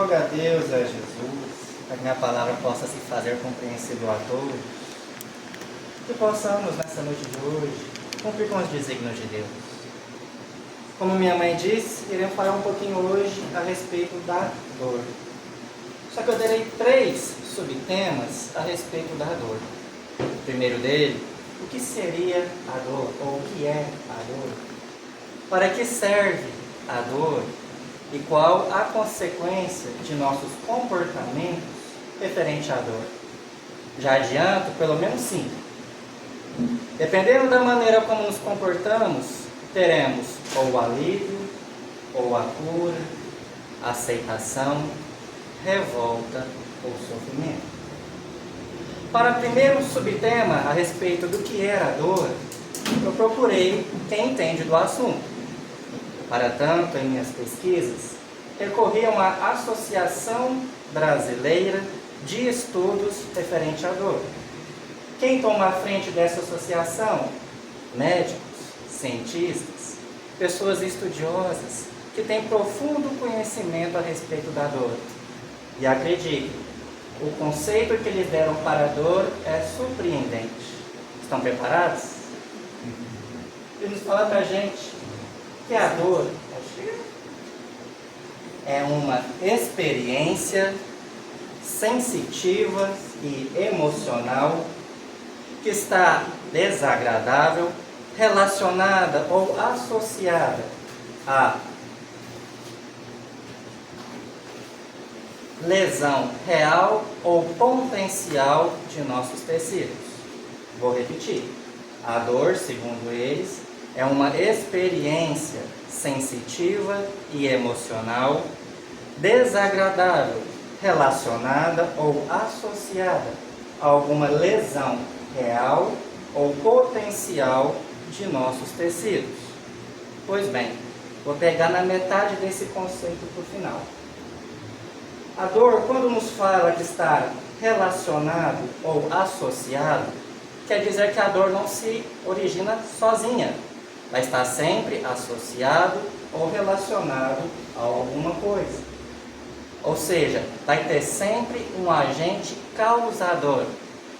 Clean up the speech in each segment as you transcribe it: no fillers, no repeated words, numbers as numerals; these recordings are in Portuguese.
rogo a Deus, a Jesus, para que minha palavra possa se fazer compreensível a todos, que possamos, nessa noite de hoje, cumprir com os desígnios de Deus. Como minha mãe disse, iremos falar um pouquinho hoje a respeito da dor. Só que eu darei 3 subtemas a respeito da dor. O primeiro dele, o que seria a dor, ou o que é a dor? Para que serve a dor? E qual a consequência de nossos comportamentos referente à dor? Já adianto, pelo menos 5. Dependendo da maneira como nos comportamos, teremos ou o alívio, ou a cura, aceitação, revolta ou sofrimento. Para o primeiro subtema a respeito do que era a dor, eu procurei quem entende do assunto. Para tanto, em minhas pesquisas, recorri a uma Associação Brasileira de Estudos referente à dor. Quem toma a frente dessa associação? Médicos, cientistas, pessoas estudiosas que têm profundo conhecimento a respeito da dor. E acreditem, o conceito que eles deram para a dor é surpreendente. Estão preparados? Eles falam para a gente que a dor é uma experiência sensitiva e emocional que está desagradável, relacionada ou associada a lesão real ou potencial de nossos tecidos. Vou repetir. A dor, segundo eles, é uma experiência sensitiva e emocional desagradável, relacionada ou associada a alguma lesão real ou potencial de nossos tecidos. Pois bem, vou pegar na metade desse conceito para o final. A dor, quando nos fala de estar relacionado ou associado, quer dizer que a dor não se origina sozinha. Vai estar sempre associado ou relacionado a alguma coisa. Ou seja, vai ter sempre um agente causador.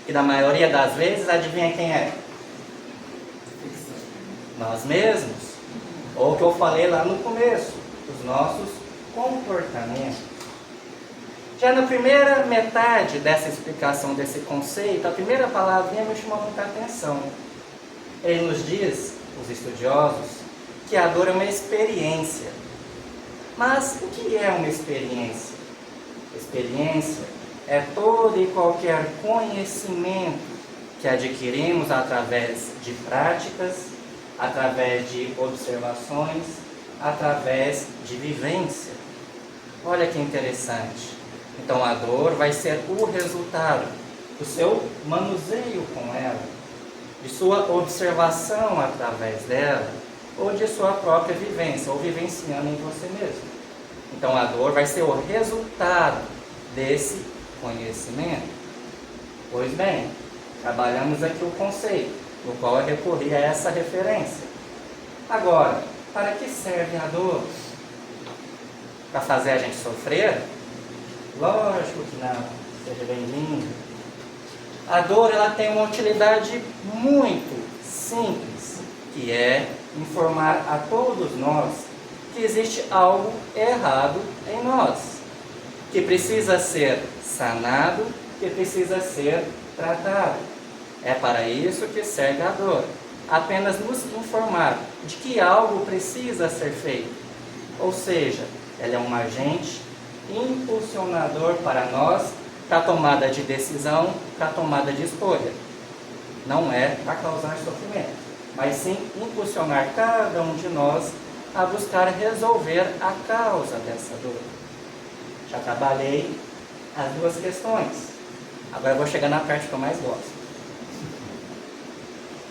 E na maioria das vezes, adivinha quem é? Nós mesmos. Ou o que eu falei lá no começo, os nossos comportamentos. Já na primeira metade dessa explicação desse conceito, a primeira palavrinha me chamou muita atenção. Ele nos diz, os estudiosos, que a dor é uma experiência. Mas o que é uma experiência? Experiência é todo e qualquer conhecimento que adquirimos através de práticas, através de observações, através de vivência. Olha que interessante. Então a dor vai ser o resultado do seu manuseio com ela, de sua observação através dela, ou de sua própria vivência, ou vivenciando em você mesmo. Então a dor vai ser o resultado desse conhecimento. Pois bem, trabalhamos aqui o conceito, no qual eu recorri a essa referência. Agora, para que serve a dor? Para fazer a gente sofrer? Lógico que não, seja bem-vindo. A dor ela tem uma utilidade muito simples, que é informar a todos nós que existe algo errado em nós, que precisa ser sanado, que precisa ser tratado. É para isso que serve a dor, apenas nos informar de que algo precisa ser feito. Ou seja, ela é um agente impulsionador para nós, para a tomada de decisão, para a tomada de escolha. Não é para causar sofrimento, mas sim impulsionar cada um de nós a buscar resolver a causa dessa dor. Já trabalhei as 2 questões. Agora eu vou chegar na parte que eu mais gosto.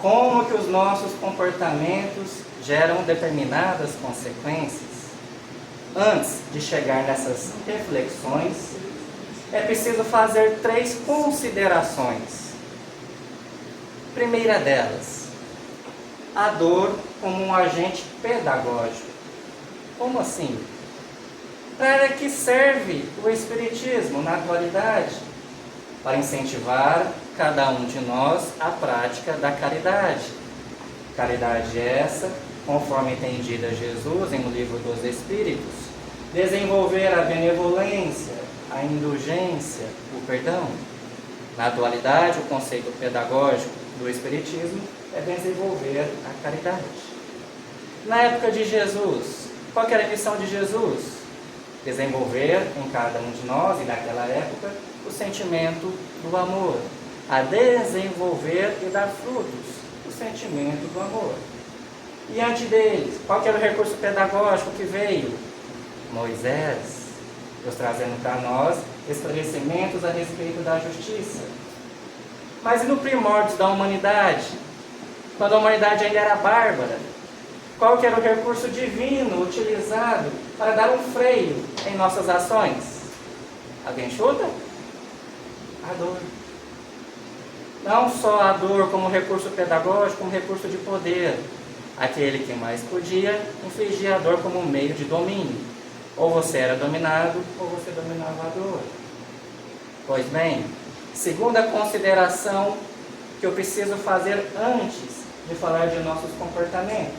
Como que os nossos comportamentos geram determinadas consequências? Antes de chegar nessas reflexões, é preciso fazer 3 considerações. Primeira delas, a dor como um agente pedagógico. Como assim? Para que serve o Espiritismo na atualidade? Para incentivar cada um de nós à prática da caridade. Caridade essa, conforme entendida Jesus em O Livro dos Espíritos, desenvolver a benevolência, a indulgência, o perdão. Na atualidade, o conceito pedagógico do Espiritismo é desenvolver a caridade. Na época de Jesus, qual que era a missão de Jesus? Desenvolver em cada um de nós, e naquela época, o sentimento do amor. A desenvolver e dar frutos, o sentimento do amor. E antes deles, qual que era o recurso pedagógico que veio? Moisés, Deus trazendo para nós esclarecimentos a respeito da justiça. Mas e no primórdio da humanidade? Quando a humanidade ainda era bárbara, qual que era o recurso divino utilizado para dar um freio em nossas ações? Alguém chuta? A dor. Não só a dor como recurso pedagógico, como recurso de poder. Aquele que mais podia infligir a dor como um meio de domínio. Ou você era dominado, ou você dominava a dor. Pois bem, segunda consideração que eu preciso fazer antes de falar de nossos comportamentos.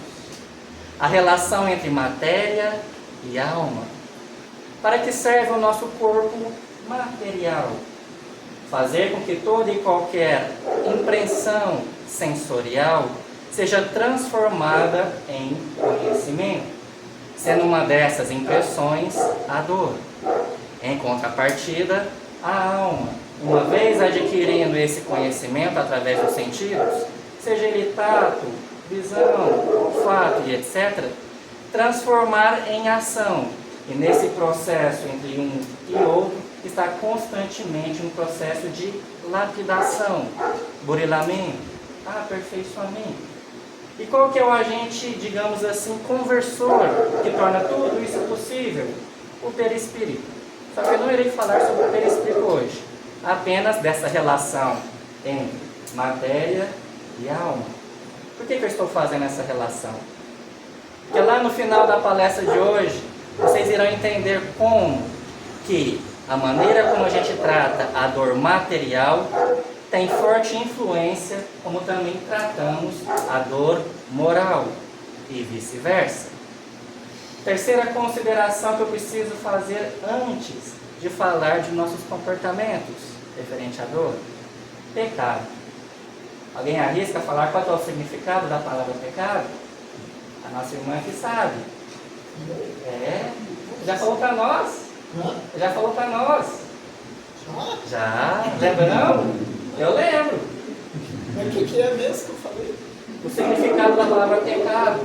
A relação entre matéria e alma. Para que serve o nosso corpo material? Fazer com que toda e qualquer impressão sensorial seja transformada em conhecimento, sendo uma dessas impressões a dor. Em contrapartida, a alma, uma vez adquirindo esse conhecimento através dos sentidos, seja ele tato, visão, olfato e etc., transformar em ação. E nesse processo entre um e outro, está constantemente um processo de lapidação, burilamento, aperfeiçoamento. E qual que é o agente, digamos assim, conversor, que torna tudo isso possível? O perispírito. Só que eu não irei falar sobre o perispírito hoje, apenas dessa relação entre matéria e alma. Por que eu estou fazendo essa relação? Porque lá no final da palestra de hoje, vocês irão entender como que a maneira como a gente trata a dor material tem forte influência, como também tratamos a dor moral e vice-versa. Terceira consideração que eu preciso fazer antes de falar de nossos comportamentos referente à dor: pecado. Alguém arrisca falar qual é o significado da palavra pecado? A nossa irmã que sabe. Já falou para nós. Já falou para nós. Já? Lembra não? Eu lembro. Mas o que é mesmo que eu falei? O significado da palavra pecado.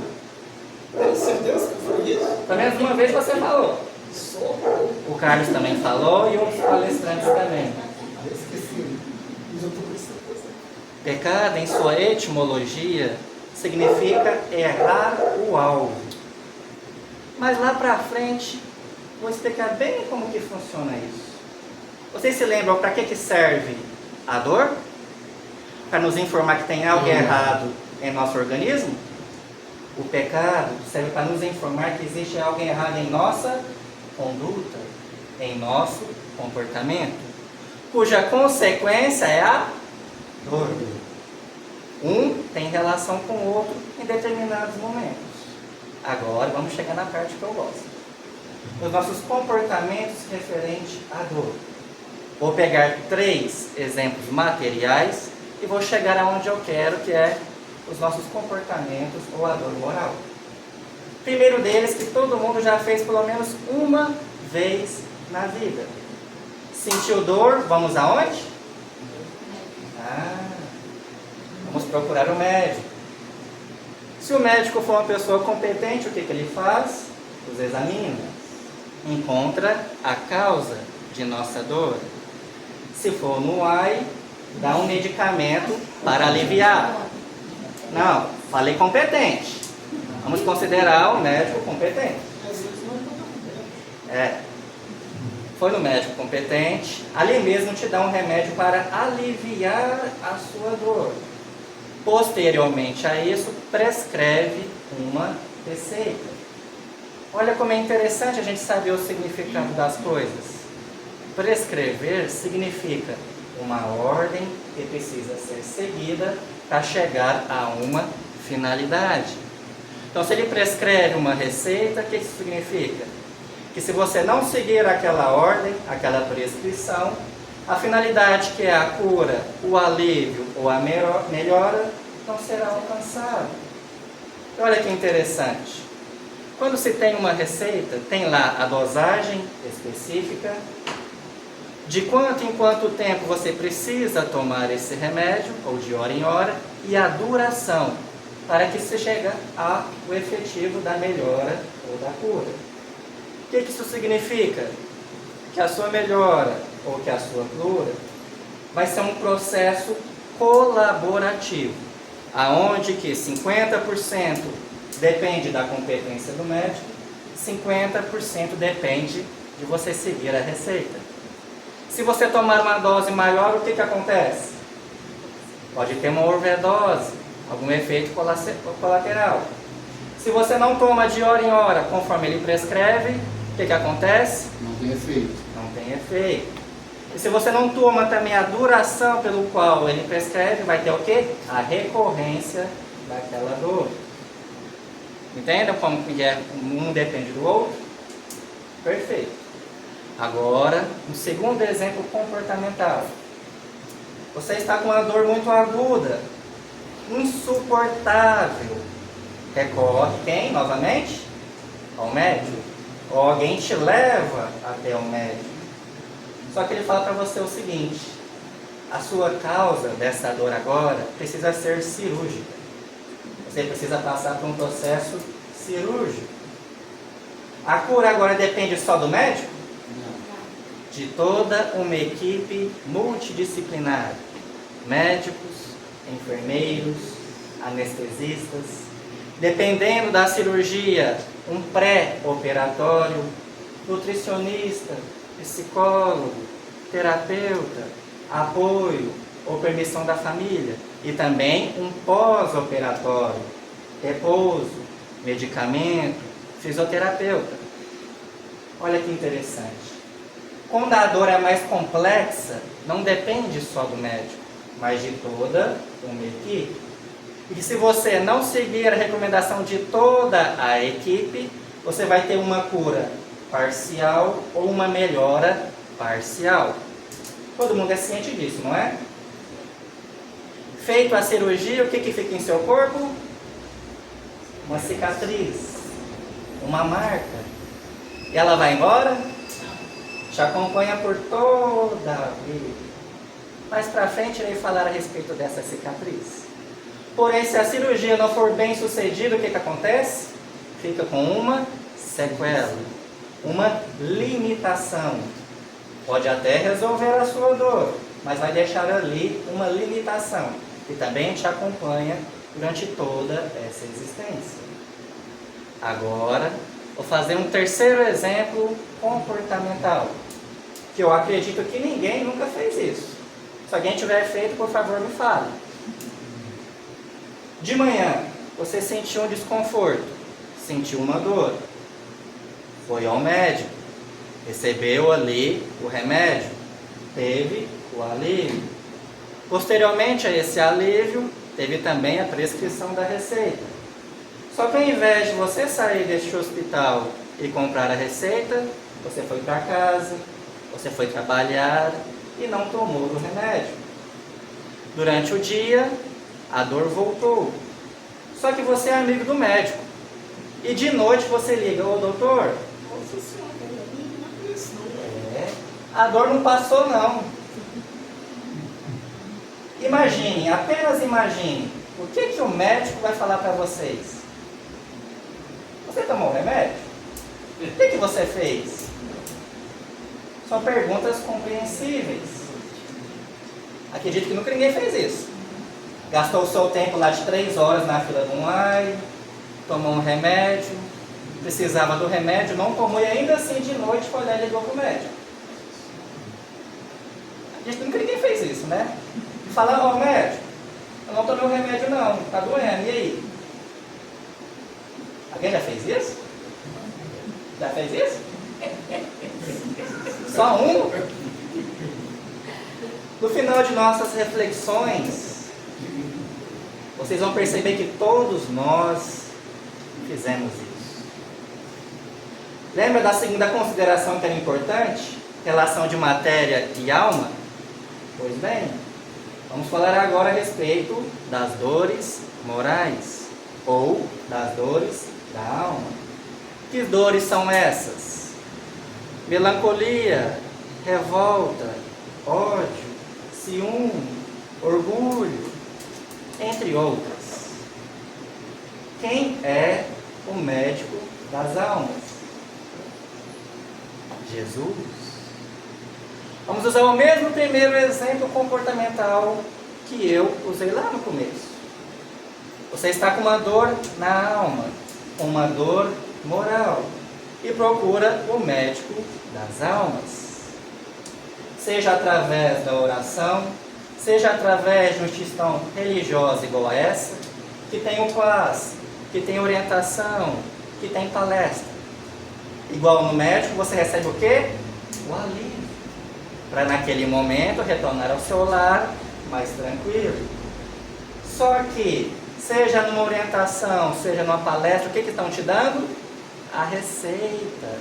Tenho certeza que foi isso? Pelo menos uma vez você falou. O Carlos também falou e outros palestrantes também. Eu esqueci. Mas eu estou prestando atenção. Pecado, em sua etimologia, significa errar o alvo. Mas lá para frente, vou explicar bem como que funciona isso. Vocês se lembram para que serve a dor? Para nos informar que tem algo errado em nosso organismo? O pecado serve para nos informar que existe algo errado em nossa conduta, em nosso comportamento, cuja consequência é a dor. Um tem relação com o outro em determinados momentos. Agora vamos chegar na parte que eu gosto. Os nossos comportamentos referentes à dor. Vou pegar 3 exemplos materiais e vou chegar aonde eu quero, que é os nossos comportamentos ou a dor moral. Primeiro deles, que todo mundo já fez pelo menos uma vez na vida. Sentiu dor, vamos aonde? Vamos procurar o médico. Se o médico for uma pessoa competente, o que ele faz? Nos examina, encontra a causa de nossa dor. Se for no AI, dá um medicamento para aliviar. Não, falei competente. Vamos considerar o médico competente. Às vezes não é médico. Foi no médico competente, ali mesmo te dá um remédio para aliviar a sua dor. Posteriormente a isso, prescreve uma receita, Olha como é interessante a gente saber o significado das coisas. Prescrever significa uma ordem que precisa ser seguida para chegar a uma finalidade. Então, se ele prescreve uma receita, o que isso significa? Que se você não seguir aquela ordem, aquela prescrição, a finalidade que é a cura, o alívio ou a melhora não será alcançada. Olha que interessante. Quando se tem uma receita, tem lá a dosagem específica, de quanto em quanto tempo você precisa tomar esse remédio, ou de hora em hora, e a duração, para que se chegue ao efetivo da melhora ou da cura. O que isso significa? Que a sua melhora ou que a sua cura vai ser um processo colaborativo, aonde que 50% depende da competência do médico, 50% depende de você seguir a receita. Se você tomar uma dose maior, o que acontece? Pode ter uma overdose, algum efeito colateral. Se você não toma de hora em hora, conforme ele prescreve, o que acontece? Não tem efeito. Não tem efeito. E se você não toma também a duração pelo qual ele prescreve, vai ter o quê? A recorrência daquela dor. Entendem como um depende do outro? Perfeito. Agora, um segundo exemplo comportamental. Você está com uma dor muito aguda, insuportável. Recorre quem, novamente? Ao médico. Ou alguém te leva até o médico. Só que ele fala para você o seguinte: a sua causa dessa dor agora precisa ser cirúrgica. Você precisa passar por um processo cirúrgico. A cura agora depende só do médico? De toda uma equipe multidisciplinar, médicos, enfermeiros, anestesistas, dependendo da cirurgia, um pré-operatório, nutricionista, psicólogo, terapeuta, apoio ou permissão da família, e também um pós-operatório, repouso, medicamento, fisioterapeuta. Olha que interessante. Quando a dor é mais complexa, não depende só do médico, mas de toda uma equipe. E se você não seguir a recomendação de toda a equipe, você vai ter uma cura parcial ou uma melhora parcial. Todo mundo é ciente disso, não é? Feito a cirurgia, o que fica em seu corpo? Uma cicatriz, uma marca. E ela vai embora? Te acompanha por toda a vida. Mais pra frente irei falar a respeito dessa cicatriz. Porém, se a cirurgia não for bem sucedida, o que acontece? Fica com uma sequela, uma limitação. Pode até resolver a sua dor, mas vai deixar ali uma limitação, que também te acompanha durante toda essa existência. Agora, vou fazer um terceiro exemplo comportamental, que eu acredito que ninguém nunca fez isso. Se alguém tiver feito, por favor, me fale. De manhã, você sentiu um desconforto, sentiu uma dor, foi ao médico, recebeu ali o remédio, teve o alívio. Posteriormente a esse alívio, teve também a prescrição da receita. Só que ao invés de você sair deste hospital e comprar a receita, você foi para casa, você foi trabalhar e não tomou o remédio. Durante o dia, a dor voltou. Só que você é amigo do médico. E de noite você liga: ô doutor, a dor não passou não. Imagine, apenas imagine, o que o médico vai falar para vocês? Você tomou o remédio? O que você fez? São perguntas compreensíveis. Acredito que nunca ninguém fez isso. Gastou o seu tempo lá de 3 horas na fila do online, tomou um remédio, precisava do remédio, não tomou e ainda assim de noite foi lá e ligou para o médico. Acredito que nunca ninguém fez isso, né? E fala: ó médico, eu não tomei o remédio não, tá doendo, e aí? Alguém já fez isso? Já fez isso? Só um? No final de nossas reflexões, vocês vão perceber que todos nós fizemos isso. Lembra da segunda consideração que era importante? Relação de matéria e alma? Pois bem, vamos falar agora a respeito das dores morais ou das dores da alma. Que dores são essas? Melancolia, revolta, ódio, ciúme, orgulho, entre outras. Quem é o médico das almas? Jesus. Vamos usar o mesmo primeiro exemplo comportamental que eu usei lá no começo. Você está com uma dor na alma, uma dor moral, e procura o médico das almas. Seja através da oração, seja através de uma instituição religiosa igual a essa, que tem o passe, que tem orientação, que tem palestra. Igual no médico, você recebe o quê? O alívio. Para naquele momento retornar ao seu lar mais tranquilo. Só que, seja numa orientação, seja numa palestra, o que estão te dando? A receita.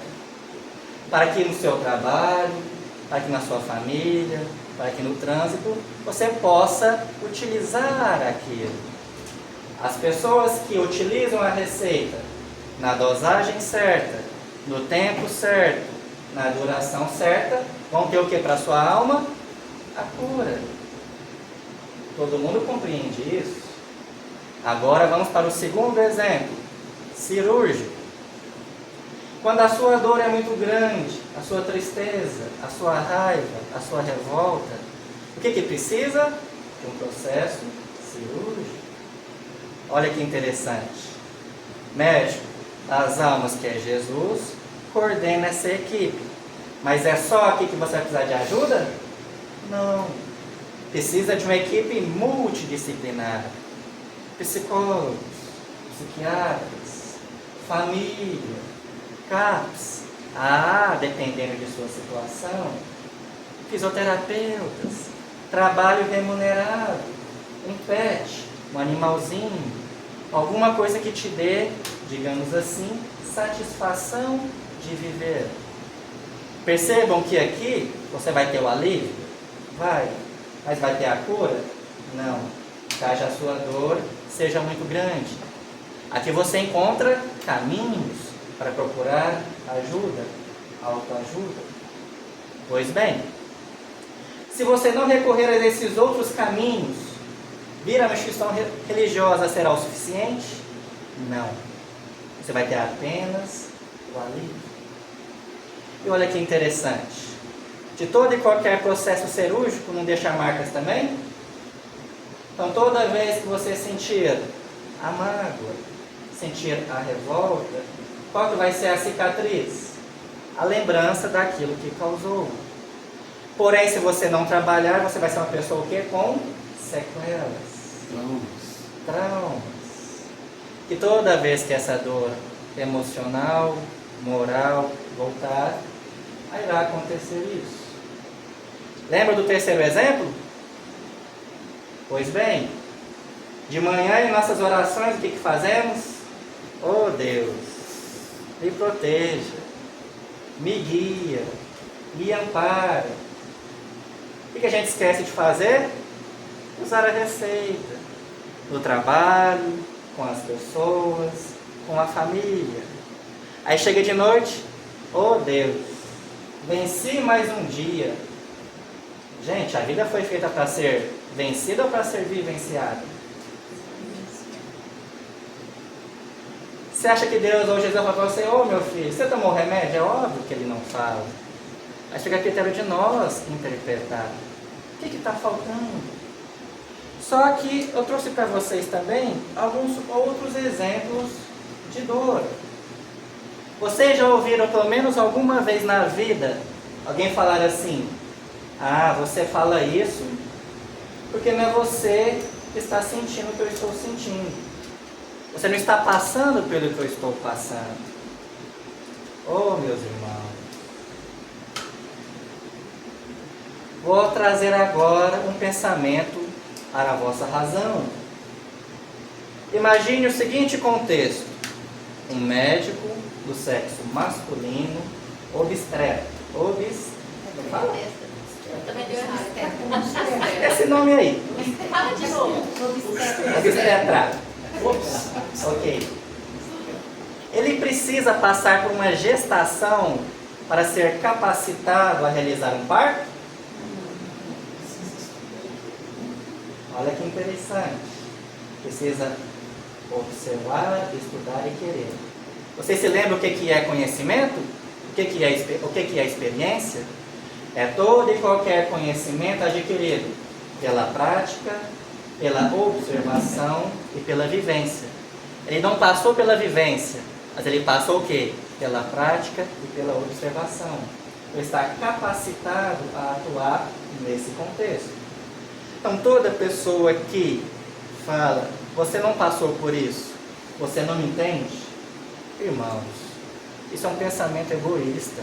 Para que no seu trabalho, para que na sua família, para que no trânsito, você possa utilizar aquilo. As pessoas que utilizam a receita na dosagem certa, no tempo certo, na duração certa, vão ter o que para a sua alma? A cura. Todo mundo compreende isso. Agora vamos para o segundo exemplo, cirúrgico. Quando a sua dor é muito grande, a sua tristeza, a sua raiva, a sua revolta, o que precisa? De um processo cirúrgico. Olha que interessante. Médico das almas, que é Jesus, coordena essa equipe. Mas é só aqui que você vai precisar de ajuda? Não. Precisa de uma equipe multidisciplinar. Psicólogos, psiquiatras, família, CAPS, dependendo de sua situação, fisioterapeutas, trabalho remunerado, um pet, um animalzinho, alguma coisa que te dê, digamos assim, satisfação de viver. Percebam que aqui você vai ter o alívio? Vai. Mas vai ter a cura? Não. Caso a sua dor seja muito grande. Aqui você encontra caminhos para procurar ajuda, autoajuda. Pois bem, se você não recorrer a esses outros caminhos, vir a uma instituição religiosa será o suficiente? Não. Você vai ter apenas o alívio. E olha que interessante. De todo e qualquer processo cirúrgico não deixa marcas também? Então toda vez que você sentir a mágoa, sentir a revolta, qual que vai ser a cicatriz? A lembrança daquilo que causou. Porém, se você não trabalhar, você vai ser uma pessoa o quê? Com sequelas. Traumas. E toda vez que essa dor emocional, moral voltar, aí irá acontecer isso. Lembra do terceiro exemplo? Pois bem, de manhã em nossas orações, o que fazemos? Oh Deus, me proteja, me guia, me ampara. O que a gente esquece de fazer? Usar a receita. No trabalho, com as pessoas, com a família. Aí chega de noite, oh Deus, venci mais um dia. Gente, a vida foi feita para ser vencida ou para ser vivenciada? Você acha que Deus ou Jesus vai falar para você, ô meu filho, você tomou remédio? É óbvio que ele não fala. Mas fica a critério de nós interpretar. O que está faltando? Só que eu trouxe para vocês também alguns outros exemplos de dor. Vocês já ouviram pelo menos alguma vez na vida alguém falar assim, você fala isso porque não é você que está sentindo o que eu estou sentindo. Você não está passando pelo que eu estou passando. Oh, meus irmãos, vou trazer agora um pensamento para a vossa razão. Imagine o seguinte contexto: um médico do sexo masculino, obstetra. Fala. Eu também deu errado. Esse nome aí. Fala de novo. Obstetra. Ok. Ele precisa passar por uma gestação para ser capacitado a realizar um parto? Olha que interessante. Precisa observar, estudar e querer. Você se lembra o que é conhecimento? O que é experiência? É todo e qualquer conhecimento adquirido pela prática, pela observação e pela vivência. Ele não passou pela vivência, mas ele passou o quê? Pela prática e pela observação. Ele está capacitado a atuar nesse contexto. Então, toda pessoa que fala, você não passou por isso, você não me entende? Irmãos, isso é um pensamento egoísta.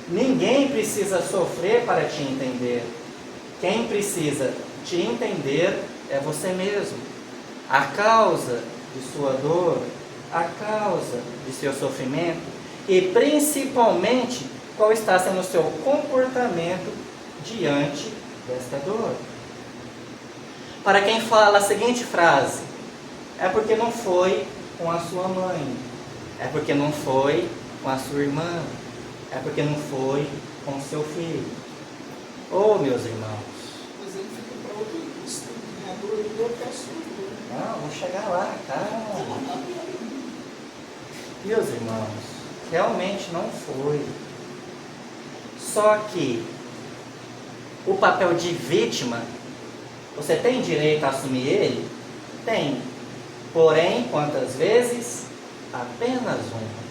Ninguém precisa sofrer para te entender. Quem precisa te entender é você mesmo. A causa de sua dor, a causa de seu sofrimento e principalmente qual está sendo o seu comportamento diante desta dor. Para quem fala a seguinte frase: é porque não foi com a sua mãe, é porque não foi com a sua irmã, é porque não foi com o seu filho. Oh, meus irmãos. Mas ele fica para outro custo. A dor do outro é a sua dor. Não, vamos chegar lá, calma. Meus irmãos, realmente não foi. Só que o papel de vítima, você tem direito a assumir ele? Tem. Porém, quantas vezes? Apenas uma.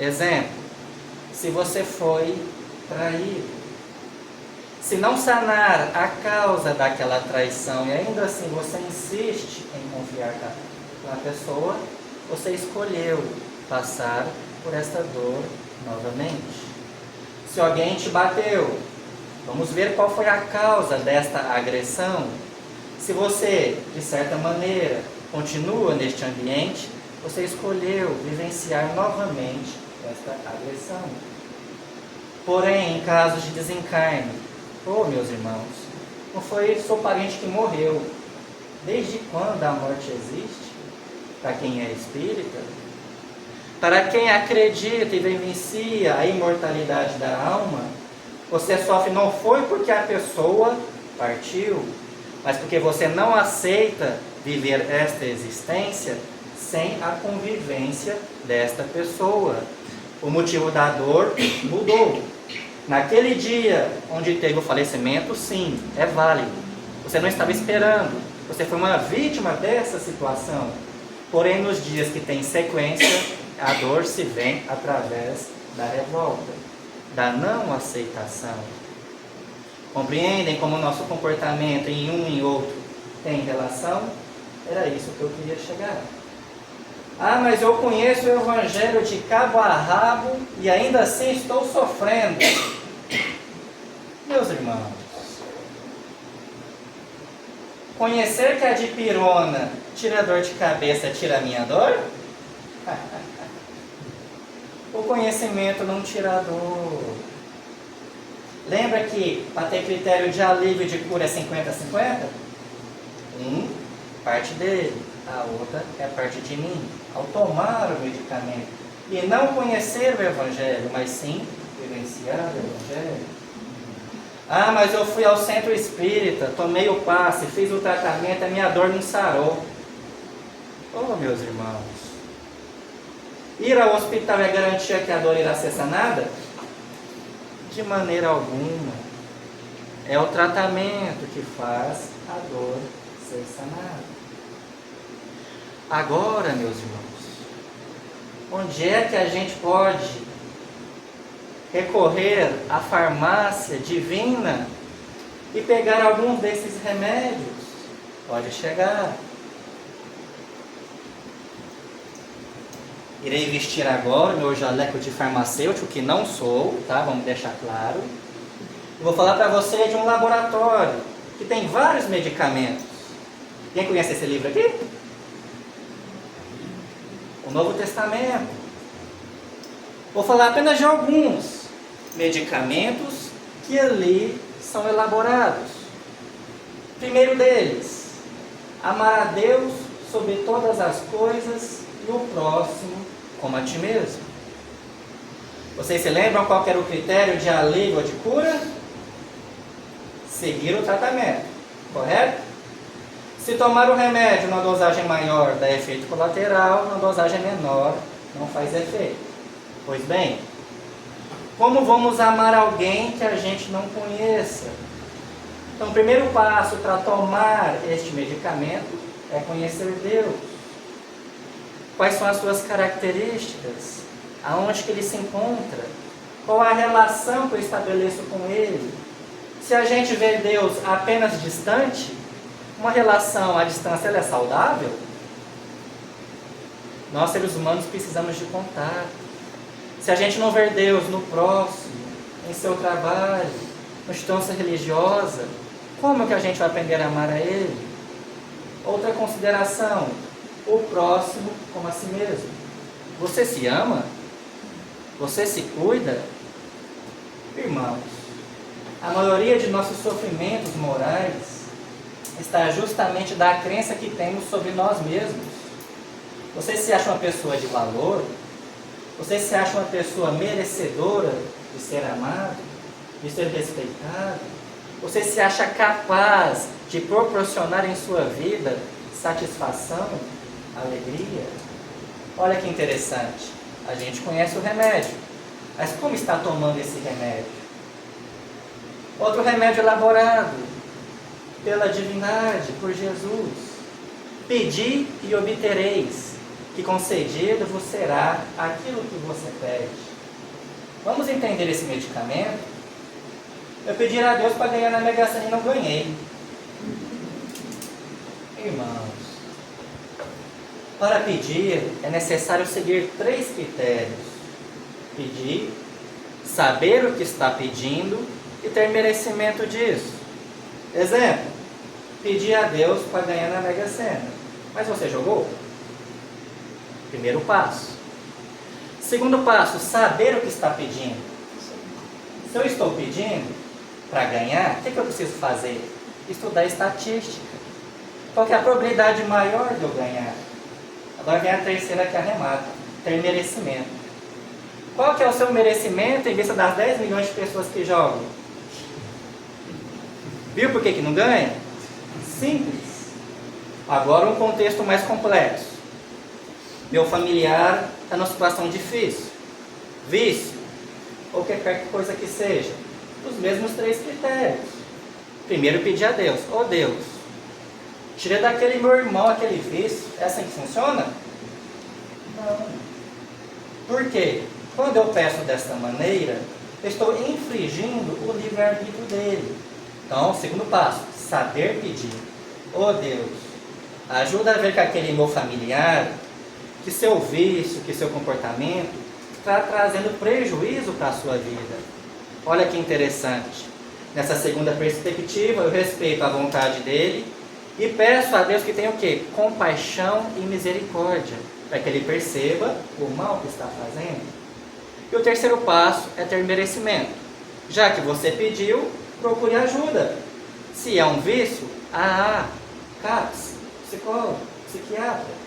Exemplo: se você foi traído, se não sanar a causa daquela traição e ainda assim você insiste em confiar na pessoa, você escolheu passar por esta dor novamente. Se alguém te bateu, vamos ver qual foi a causa desta agressão. Se você, de certa maneira, continua neste ambiente, você escolheu vivenciar novamente esta agressão. Porém, em casos de desencarne, meus irmãos, não foi seu parente que morreu. Desde quando a morte existe? Para quem é espírita, para quem acredita e vivencia a imortalidade da alma, você sofre não foi porque a pessoa partiu, mas porque você não aceita viver esta existência sem a convivência desta pessoa. O motivo da dor mudou. Naquele dia onde teve o falecimento, sim, é válido. Você não estava esperando. Você foi uma vítima dessa situação. Porém, nos dias que tem sequência, a dor se vem através da revolta, da não aceitação. Compreendem como o nosso comportamento em um e outro tem relação? Era isso que eu queria chegar. Ah, mas eu conheço o Evangelho de cabo a rabo e ainda assim estou sofrendo. Meus irmãos, conhecer que a dipirona tira dor de cabeça, tira a minha dor? O conhecimento não tira a dor. Lembra que para ter critério de alívio e de cura é 50-50? Parte dele, a outra é parte de mim. Ao tomar o medicamento e não conhecer o Evangelho, mas sim vivenciar o Evangelho. Ah, mas eu fui ao centro espírita, tomei o passe, fiz o tratamento, a minha dor não sarou. Oh, meus irmãos, ir ao hospital é garantia que a dor irá ser sanada? De maneira alguma. É o tratamento que faz a dor ser sanada. Agora, meus irmãos, onde é que a gente pode recorrer à farmácia divina e pegar alguns desses remédios? Pode chegar. irei vestir agora meu jaleco de farmacêutico, que não sou, tá? Vamos deixar claro. Eu vou falar para você de um laboratório que tem vários medicamentos. Quem conhece esse livro aqui? O Novo Testamento. Vou falar apenas de alguns medicamentos que ali são elaborados. Primeiro deles, amar a Deus sobre todas as coisas e o próximo como a ti mesmo. Vocês se lembram qual era o critério de alívio ou de cura? Seguir o tratamento, correto? Se tomar o remédio numa dosagem maior dá efeito colateral, numa dosagem menor não faz efeito. Pois bem, como vamos amar alguém que a gente não conheça? Então, o primeiro passo para tomar este medicamento é conhecer Deus. Quais são as suas características? Aonde que ele se encontra? Qual a relação que eu estabeleço com ele? Se a gente vê Deus apenas distante, uma relação à distância ela é saudável? Nós, seres humanos, precisamos de contato. Se a gente não ver Deus no próximo, em seu trabalho, na instância religiosa, como é que a gente vai aprender a amar a Ele? Outra consideração, o próximo como a si mesmo. Você se ama? Você se cuida? Irmãos, a maioria de nossos sofrimentos morais está justamente da crença que temos sobre nós mesmos. Você se acha uma pessoa de valor? Você se acha uma pessoa merecedora de ser amado, de ser respeitado? Você se acha capaz de proporcionar em sua vida satisfação, alegria? Olha que interessante, a gente conhece o remédio, mas como está tomando esse remédio? Outro remédio elaborado pela divindade, por Jesus. Pedi e obtereis, que concedido vos será aquilo que você pede. Vamos entender esse medicamento? Eu pedi a Deus para ganhar na Mega Sena e não ganhei. Irmãos, para pedir é necessário seguir 3 critérios: pedir, saber o que está pedindo e ter merecimento disso. Exemplo, pedir a Deus para ganhar na Mega Sena, mas você jogou? Primeiro passo. Segundo passo, saber o que está pedindo. Se eu estou pedindo para ganhar, o que eu preciso fazer? Estudar estatística. Qual que é a probabilidade maior de eu ganhar? Agora vem a terceira que arremata, ter merecimento. Qual que é o seu merecimento em vista das 10 milhões de pessoas que jogam? Viu por que não ganha? Simples. Agora um contexto mais complexo. Meu familiar está numa situação difícil, vício, ou qualquer coisa que seja. Os mesmos 3 critérios. Primeiro pedir a Deus: ô Deus, tira daquele meu irmão aquele vício. É assim que funciona? Não. Por quê? Quando eu peço desta maneira, eu estou infringindo o livre-arbítrio dele. Então, segundo passo, saber pedir. Ô Deus, ajuda a ver que aquele meu familiar, que seu vício, que seu comportamento está trazendo prejuízo para a sua vida. Olha que interessante. Nessa segunda perspectiva, eu respeito a vontade dele e peço a Deus que tenha o quê? Compaixão e misericórdia, para que ele perceba o mal que está fazendo. E o terceiro passo é ter merecimento. Já que você pediu, procure ajuda. Se é um vício, CAPS, psicólogo, psiquiatra.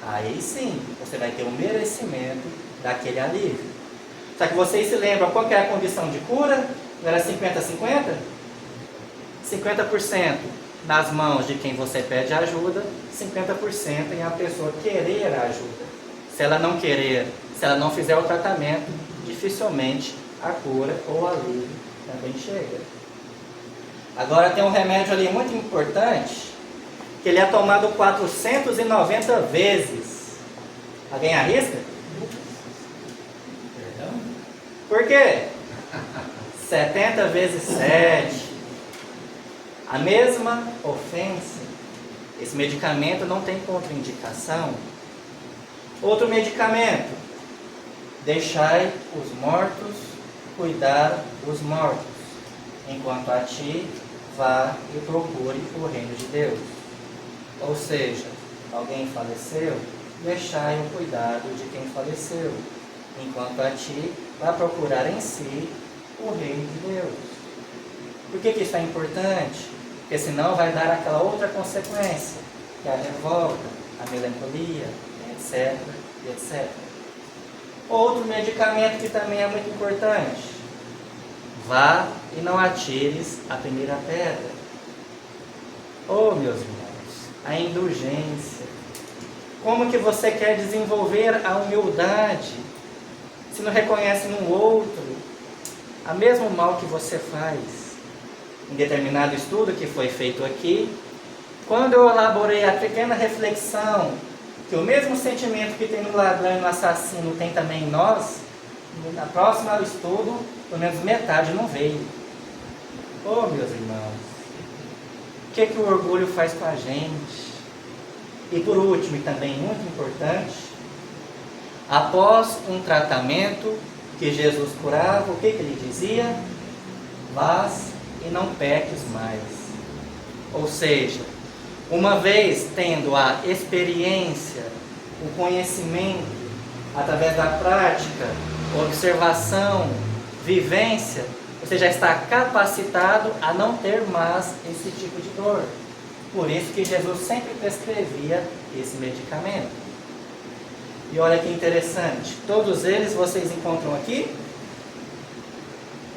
Aí sim, você vai ter o merecimento daquele alívio. Só que vocês se lembram qual que é a condição de cura? Não era 50-50? 50% nas mãos de quem você pede ajuda, 50% em a pessoa querer a ajuda. Se ela não querer, se ela não fizer o tratamento, dificilmente a cura ou o alívio também chega. Agora tem um remédio ali muito importante, que ele é tomado 490 vezes. Alguém arrisca? Perdão? Por quê? 70 vezes 7. A mesma ofensa. Esse medicamento não tem contraindicação. Outro medicamento, Deixai os mortos cuidar os mortos, enquanto a ti vá e procure o reino de Deus. Ou seja, alguém faleceu, deixai o cuidado de quem faleceu, enquanto a ti vá procurar em si o reino de Deus. Por que isso é importante? Porque senão vai dar aquela outra consequência, que é a revolta, a melancolia, etc, etc. Outro medicamento que também é muito importante: vá e não atires a primeira pedra. Oh, meus irmãos, a indulgência. Como que você quer desenvolver a humildade se não reconhece no outro o mesmo mal que você faz? Em determinado estudo que foi feito aqui, quando eu elaborei a pequena reflexão que o mesmo sentimento que tem no ladrão e no assassino tem também em nós, na próxima estudo, pelo menos metade não veio. Oh, meus irmãos, o que o orgulho faz com a gente? E por último, e também muito importante, após um tratamento que Jesus curava, o que ele dizia? Vás e não peques mais. Ou seja, uma vez tendo a experiência, o conhecimento, através da prática, observação, vivência, você já está capacitado a não ter mais esse tipo de dor. Por isso que Jesus sempre prescrevia esse medicamento. E olha que interessante, todos eles vocês encontram aqui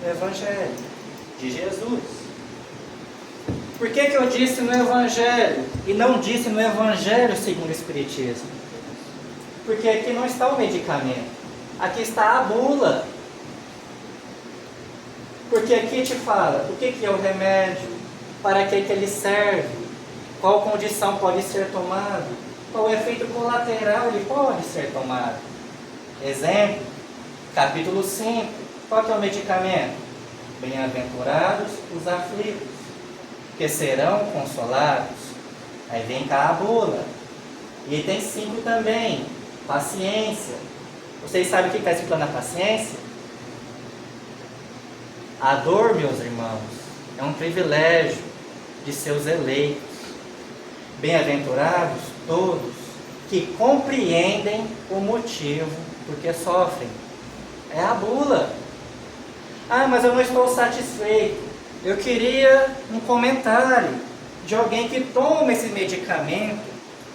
no Evangelho de Jesus. Por que eu disse no Evangelho e não disse no Evangelho segundo o Espiritismo? Porque aqui não está o medicamento, aqui está a bula. Porque aqui te fala o que é o remédio, para que ele serve, qual condição pode ser tomado, qual efeito colateral ele pode ser tomado. Exemplo, capítulo 5, qual que é o medicamento? Bem-aventurados os aflitos, que serão consolados. Aí vem cá a bula. E item 5 também, paciência. Vocês sabem o que está escrito na paciência? A dor, meus irmãos, é um privilégio de seus eleitos. Bem-aventurados todos que compreendem o motivo por que sofrem. É a bula. Ah, mas eu não estou satisfeito. Eu queria um comentário de alguém que toma esse medicamento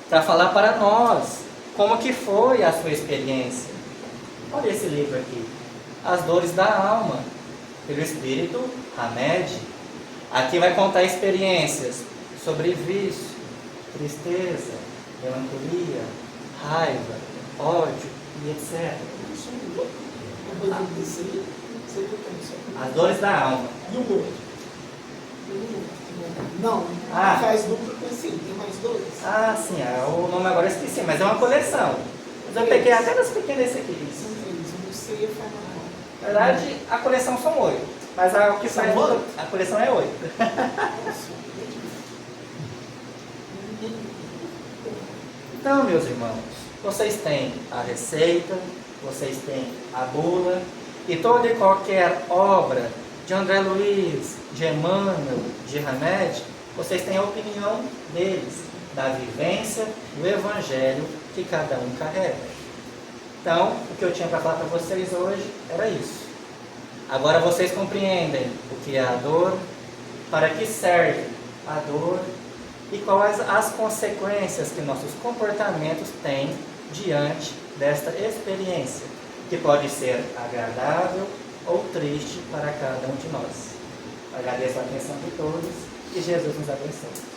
para falar para nós como que foi a sua experiência. Olha esse livro aqui, As Dores da Alma, pelo Espírito Hamed. Aqui vai contar experiências sobre vício, tristeza, melancolia, raiva, ódio e etc. As Dores da Alma. E o outro? Não, faz duplo com esse, tem mais dois. Ah, sim, o nome agora eu esqueci, mas é uma coleção. Mas eu peguei até das pequenas esse aqui. São três, não sei falar. Na verdade, a coleção são 8, mas o que faz a coleção é 8. Então, meus irmãos, vocês têm a receita, vocês têm a bula, e toda e qualquer obra de André Luiz, de Emmanuel, de Hamed, vocês têm a opinião deles, da vivência do Evangelho que cada um carrega. Então, o que eu tinha para falar para vocês hoje era isso. Agora vocês compreendem o que é a dor, para que serve a dor e quais as consequências que nossos comportamentos têm diante desta experiência, que pode ser agradável ou triste para cada um de nós. Agradeço a atenção de todos e Jesus nos abençoe.